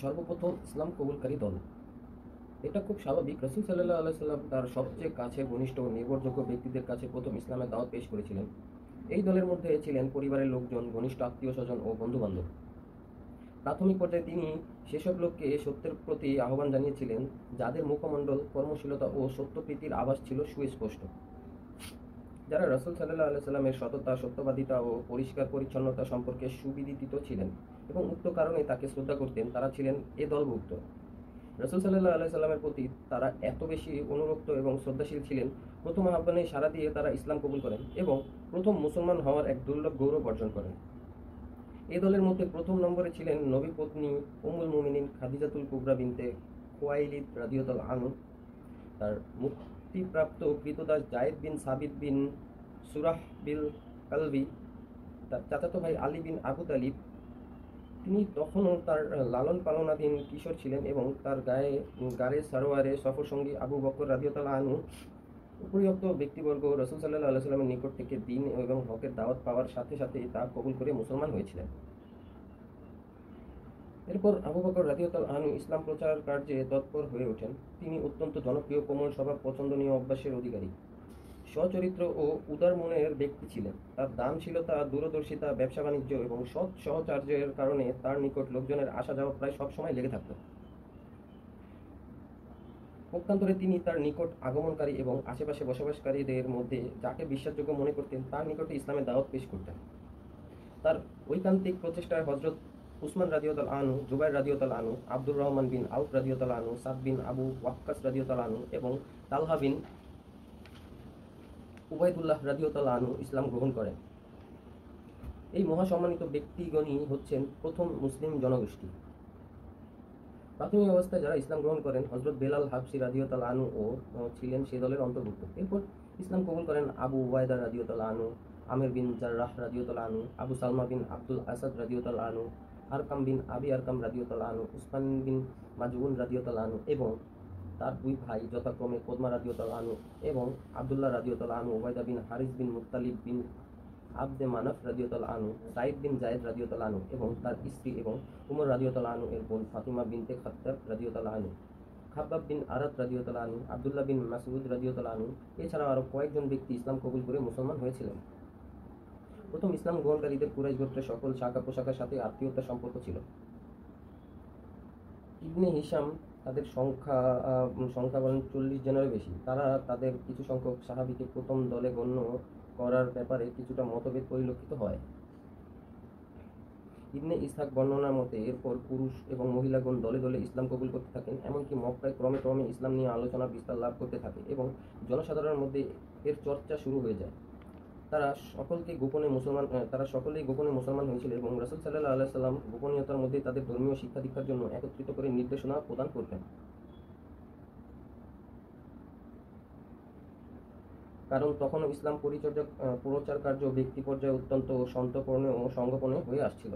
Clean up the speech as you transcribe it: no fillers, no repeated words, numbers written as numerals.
সর্বপ্রথম ইসলাম কবুলকারী দল। এটা খুব স্বাভাবিক। রাসূল সাল্লাল্লাহু আলাইহি সাল্লাম তার সবচেয়ে কাছের ঘনিষ্ঠ ও নির্ভরযোগ্য ব্যক্তিদের কাছে প্রথম ইসলামের দাওয়াত পেশ করেছিলেন। এই দলের মধ্যে ছিলেন পরিবারের লোকজন, ঘনিষ্ঠ আত্মীয়স্বজন ও বন্ধু-বান্ধব। প্রাথমিক পর্যায়ে তিনি সেসব লোককে সত্যের প্রতি আহ্বান জানিয়েছিলেন, যাদের মুখমণ্ডল, কর্মশীলতা ও সত্যপ্রীতির আভাস ছিল সুস্পষ্ট। যারা রাসূল সাল্লাল্লাহু আলাইহি সাল্লামের সততা, সত্যবাদিতা ও পরিষ্কার পরিচ্ছন্নতা সম্পর্কে সুবিদিত ছিলেন এবং উক্ত কারণে তাকে শ্রদ্ধা করতেন, তারা ছিলেন এ দলভুক্ত। রাসূল সাল্লাল্লাহু আলাইহি সাল্লামের প্রতি তারা এত বেশি অনুরক্ত এবং শ্রদ্ধাশীল ছিলেন, প্রথম আহ্বানে সাড়া দিয়ে তারা ইসলাম কবুল করেন এবং প্রথম মুসলমান হওয়ার এক দুর্লভ গৌরব অর্জন করেন। এই দলের মধ্যে প্রথম নম্বরে ছিলেন নবী পত্নী উম্মুল মুমিনিন খাদিজাতুল কুবরা বিনতে খুয়াইলিদ রাদিয়াল্লাহু আনহা, তার মুক্তিপ্রাপ্ত কৃতদাস জায়েদ বিন সাবিত বিন সুরাহ বিল কালবি, তার চাচাতো ভাই আলী বিন আবু তালিব। তিনি তখনও তার লালন পালনাধীন কিশোর ছিলেন এবং তার গাড়ে সারোয়ারে সফরসঙ্গী আবু বকর রাদিয়াল্লাহু আনহু। উপরিউক্ত ব্যক্তিবর্গ রাসূল সাল্লাল্লাহু আলাইহি সাল্লামের নিকট থেকে দ্বীন এবং হকের দাওয়াত পাওয়ার সাথে সাথে তা কবুল করে মুসলমান হয়েছিলেন। এরপর আবু বকর রাদিয়াল্লাহু আনহু ইসলাম প্রচার কার্যে তৎপর হয়ে ওঠেন। তিনি অত্যন্ত জনপ্রিয়, কোমল স্বভাব, পছন্দনীয় অভ্যাসের অধিকারী, সচরিত্র ও উদার মনের ব্যক্তি ছিলেন। তার দানশীলতা, দূরদর্শিতা, ব্যবসা বাণিজ্য এবং সৎ সহচর্যের কারণে তার নিকট লোকজনের আসা যাওয়া প্রায় সবসময় লেগে থাকত। পক্ষান্তরে তিনি তার নিকট আগমনকারী এবং আশেপাশে বসবাসকারীদের মধ্যে যাকে বিশ্বাসযোগ্য মনে করতেন তার নিকটে ইসলামের দাওয়াত পেশ করতেন। তার ঐকান্তিক প্রচেষ্টায় হযরত উসমান রাদিয়াল্লাহু আনহু, জুবাইর রাদিয়াল্লাহু আনহু, আব্দুর রহমান বিন আউফ রাদিয়াল্লাহু আনহু, সাদ বিন আবু ওয়াক্কাস রাদিয়াল্লাহু আনহু এবং তালহা বিন উবাইদুল্লাহ রাদিয়াল্লাহু আনহু ইসলাম গ্রহণ করেন। এই মহাসম্মানিত ব্যক্তিগণই হচ্ছেন প্রথম মুসলিম জনগোষ্ঠী। প্রাথমিক অবস্থায় যারা ইসলাম গ্রহণ করেন, হযরত বেলাল হাবশী রাদিয়াল্লাহু আনহু ও ছিলেন সে দলের অন্তর্ভুক্ত। এরপর ইসলাম কবুল করেন আবু উবাইদা রাদিয়াল্লাহু আনহু, আমির বিন জাররাহ রাদিয়াল্লাহু আনহু, আবু সালমা বিন আব্দুল আসাদ রাদিয়াল্লাহু আনহু, আরকাম বিন আবি আরকাম রাদিয়াল্লাহু আনহু, উসমান বিন মাজউন রাদিয়াল্লাহু আনহু এবং তার দুই ভাই যথাক্রমে ওদমা রাদিয়াল্লাহু আনহু এবং আব্দুল্লাহ রাদিয়াল্লাহু আনহু, উবাইদা বিন হারিস বিন মুত্তালিব বিন আবদে মানাফ রাদিয়াল্লাহু আনহু, সাইদ বিন জায়েদ রাদিয়াল্লাহু আনহু এবং তার স্ত্রী এবং উমর রাদিয়াল্লাহু আনহু এর বোন ফাতিমা বিনতে খাত্তাব রাদিয়াল্লাহু আনহু, খাব্বাব বিন আরাদ রাদিয়াল্লাহু আনহু, আব্দুল্লাহ বিন মাসউদ রাদিয়াল্লাহু আনহু, এছাড়াও আরো কয়েকজন ব্যক্তি ইসলাম কবুল করে মুসলমান হয়েছিলেন। প্রথম ইসলাম গ্রহণকারীদের কুরাইশ গোত্রের সকল শাখা প্রশাখার সাথে আত্মীয়তার সম্পর্ক ছিল। ইবনে হিশাম তাদের সংখ্যা বলেন 40 জনেরও বেশি। তারা তাদের কিছু সংখ্যক সাহাবীকে প্রথম দলে গণ্য করার ব্যাপারে কিছুটা মতভেদ পরিলক্ষিত হয়। ইবনে ইসহাক বর্ণনার মতে এরপর পুরুষ এবং মহিলাগণ দলে দলে ইসলাম কবুল করতে থাকেন, এমনকি মক্কায় ক্রমে ক্রমে ইসলাম নিয়ে আলোচনা বিস্তার লাভ করতে থাকে এবং জনসাধারণের মধ্যে এর চর্চা শুরু হয়ে যায়। তারা সকলেই গোপনে মুসলমান হয়েছিল এবং রাসূল সাল্লাল্লাহু আলাইহি সাল্লাম গোপনীয়তার মধ্যে তাদের ধর্মীয় শিক্ষা দীক্ষার জন্য একত্রিত করে নির্দেশনা প্রদান করতেন। কারণ তখনও ইসলাম প্রচার কার্য ব্যক্তি পর্যায়ে অত্যন্ত সন্তর্পণে ও সংগোপনে হয়ে আসছিল।